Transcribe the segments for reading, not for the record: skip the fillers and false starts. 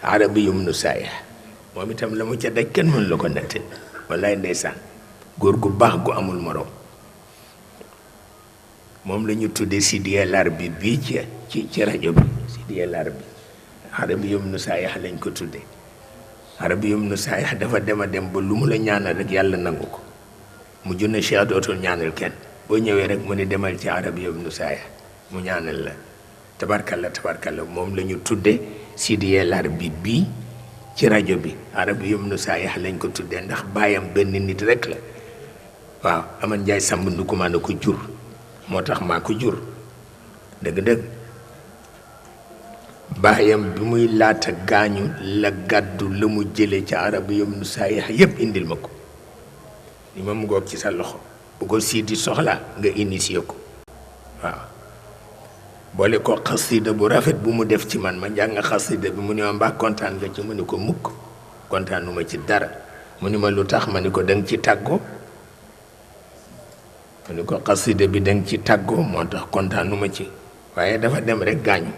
arabiyum nu saaya moom itam la mu ca daj kenn mën la ko nette wallaay ndeysaan góor gu baax gu amul morom moom la ñu tuddee Sidi El Arbi bii ci rajo bi Sidi El Arbi arabiyum nu saaya lañ ko tuddee arabiyum nu saaya dafa dem a dem ba lu mu la ñaanal rek yàlla nangu ko mu junne Cheikh dootul ñaanal kenn boo ñëwee rek mu ne demal ci arabiyum nu saaya mu ñaanal la tabarkalla moom la ñu tudde Sidi El Arbi bii ci rajo bi arabiyum nu saaya lañ ko tuddee ndax baayam benn nit rek la waaw Aman Njaay Samb ndukumaan a ko jur moo tax maa ko jur dëgg-dëgg baayam bi muy laata gaañu la gàddu la mu jële ca arabiyum nu saaya yépp indil ma ko ni ma mu ngoog ci sa loxo bu ko Sidi soxla nga initié ko waaw boole ko xasida bu rafet bu mu def ci man ma jàng xasida bi mu ne ma mbaa kontaan nga ci mu ne ko mukk kontaanuma ci dara mu ne ma lu tax ma ne ko danga ci tàggoo mu ne ko xasida bi danga ci tàggoo moo tax kontaanuma ci waaye dafa dem rek gaañu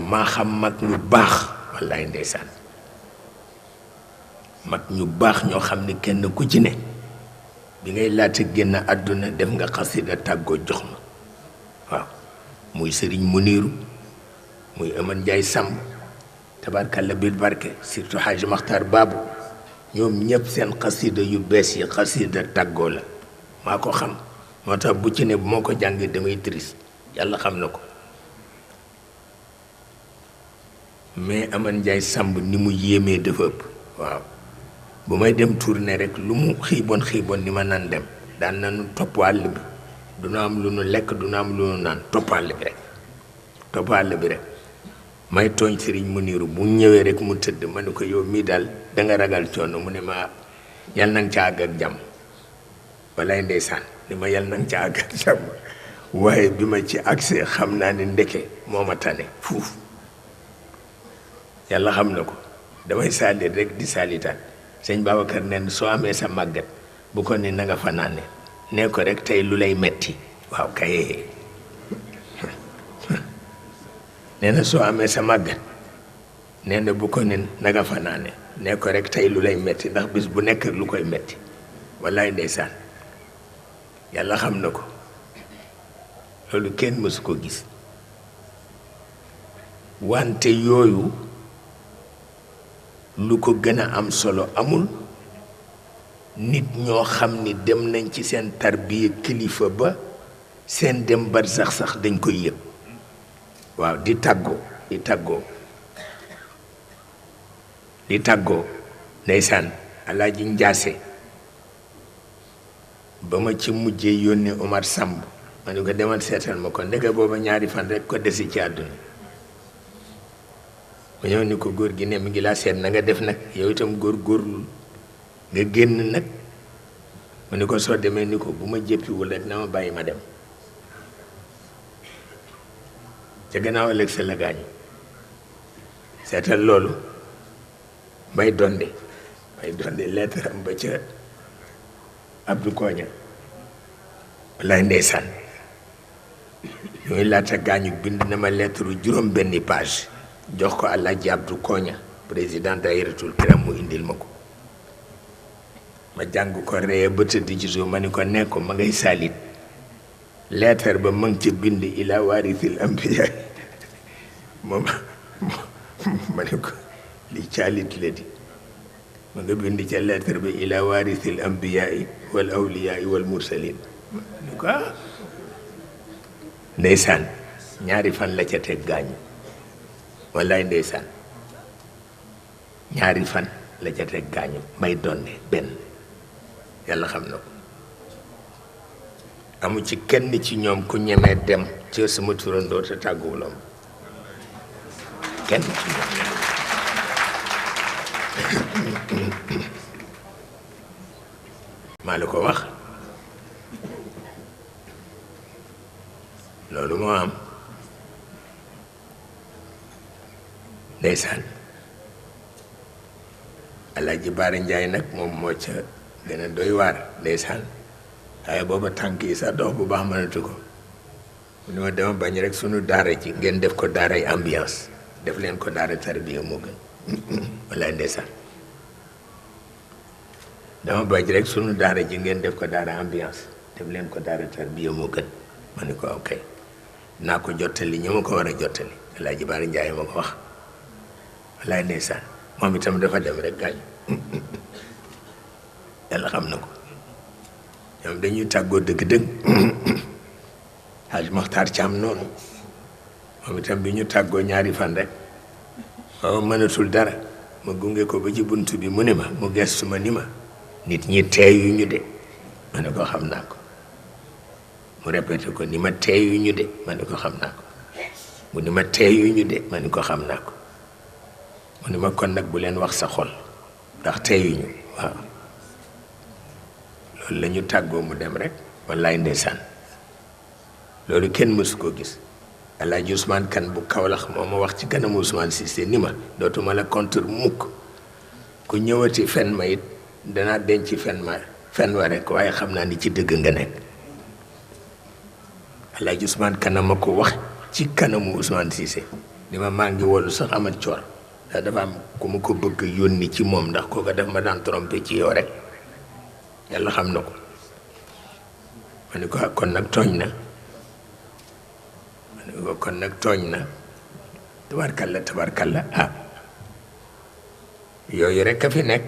maa xam mag ñu baax wallaay ndeysaan mag ñu baax ñoo xam ne kenn ku ci ne bi ngay laata génn àdduna def nga xasida tàggoo jox ma waaw muy sëriñ Muniiru muy Aman Njaay Samb tabarkalla bil barke surtout Hajj Maxtar Baabu ñoom ñëpp seen xasida yu bees yi xasida tàggoo la maa ko xam moo tax bu ci ne bu moo ko jàngee damay triste yàlla xam na ko mais Aman Njaay Samb ni mu yéemee dafa ëpp waaw bu may dem tournée rek lu mu xiiboon ni ma nan dem daan nañu topp àll bi du nu am lu nu lekk du nu am lu nu naan topp àll bi rek may tooñ sëriñ Muniiru bu ñëwee rek mu tëdd ma ne ko yow mii daal danga ragal coono mu ne ma yal na nga ca àgg ak jàmm walaay ndeysaan ni ma yal na nga ca àgg ak jàmm waaye bi ma ci accès xam naa ne ndeke moo ma tane fuuf yàlla xam na ko damay saalit rek di saalitaan sëñ Babacar nen soo amee sa màggat bu ko ni na nga fanaane nee ko rek tey lu lay metti waaw kay nee na soo amee sa màggat nee na bu ko ni na nga fanaane nee ko rek tey lu lay metti ndax bis bu nekk lu koy metti wallaay ndeysaan yàlla xam na ko loolu kenn mësu ko gis wante yooyu lu ko gën a am solo amul nit ñoo xam ni dem nañ ci seen tarbiya kilifa ba seen dem barsax sax dañ koy yëg waaw di tàggoo ndeysaan Alaaji Njaase ba ma ci mujjee yónnee Omar Samb ma ne ko demal seetal ma ko ndeke booba ñaari fan rek ko desi ci àdduna ma ñëw ni ko góor gi ne mi ngi laa seet na nga def nag yow itam góorlu nga génn nag mu ni ko soo demee ni ko bu ma jëppiwul rek na ma bàyyi ma dem ca gannaaw ëllëg sa la gaañu seetal loolu may donde lettre am ba ca Abdou Koña wallaay ndeysaan yooyu laata gaañu bind na ma lettre juróom benni page jox ko Alaaji Abdou Koña président Daayiratul Kiram mu indil ma ko ma jàng ko ree ba tëdd ci suuf ma ni ko ne ko ma ngay saalit lettre ba ma ngi ca bind ila waarisil ambiya moom ma ne ko li caalit la di ma nga bind ca lettre bi ila waarisil ambiyaai wal awliyaai wal mursalin ni ko ndeysaan ñaari fan la ca teg gaañu wallaay ndeysaan ñaari fan la ca teg gaañu may donne benn yàlla xam na ko amu ci kenn ci ñoom ku ñemee dem ci sama turandoo te tàgguwulam kenn ci ñoom maa la ko wax loolu moo am ndeysaan Alaaji Baara Njaay nag moom moo ca gën a doy waar ndeysaan waaye booba tànk yi sax dox bu baax mënatu ko mu ne ma dama bañ rek sunu daara ji ngeen def ko daaray ambiance def leen ko daara tarbiya moo gën walla ndeysaan dama bañ rek sunu daara ji ngeen def ko daara ambiance def leen ko daara tarbiya moo gën ma ne ko ok naa ko jottali ñi ma ko war a jottali Alaaji Baara Njaay ma ko wax wallaay ndeysaan moom itam dafa dem rek gaañ yàlla xam na ko ñoom dañuy tàggoo dëgg-dëgg Haj Moxtaar Caam noonu moom itam bi ñu tàggoo ñaari fan rek waaw mënatul dara ma gunge ko ba ci bunt bi mu ne ma mu gestu ma ni ma nit ñi teeyu ñu de ma ne ko xam naa ko mu répété ko ni ma teeyu ñu de ma ne ko xam naa ko mu ni ma teeyu ñu de ma ne ko xam naa ko mu ni ma kon nag bu leen wax sa xol ndax teeyu ñu waaw loolu la ñu tàggoo mu dem rek wallaay ndeysaan loolu kenn mësu ko gis Alaaji Ousmane Kan bu Kawlax moo ma wax ci kanamu Ousmane Cissé ni ma dootuma la contre mukk ku ñëwati fen ma it danaa denc fen wa rek waaye xam naa ni ci dëgg nga nekk Alaaji Ousmane Kan ma ko wax ci kanamu Ousmane Cissé ni ma maa ngi wolu sax amat coor ndax dafa am ku ma ko bëgg yónni ci moom ndax kooka daf ma daan trompé ci yow rek yàlla xam na ko ma ni ko kon nag tooñ na ma ni ko kon nag tooñ na tabarkalla ah yooyu rek a fi nekk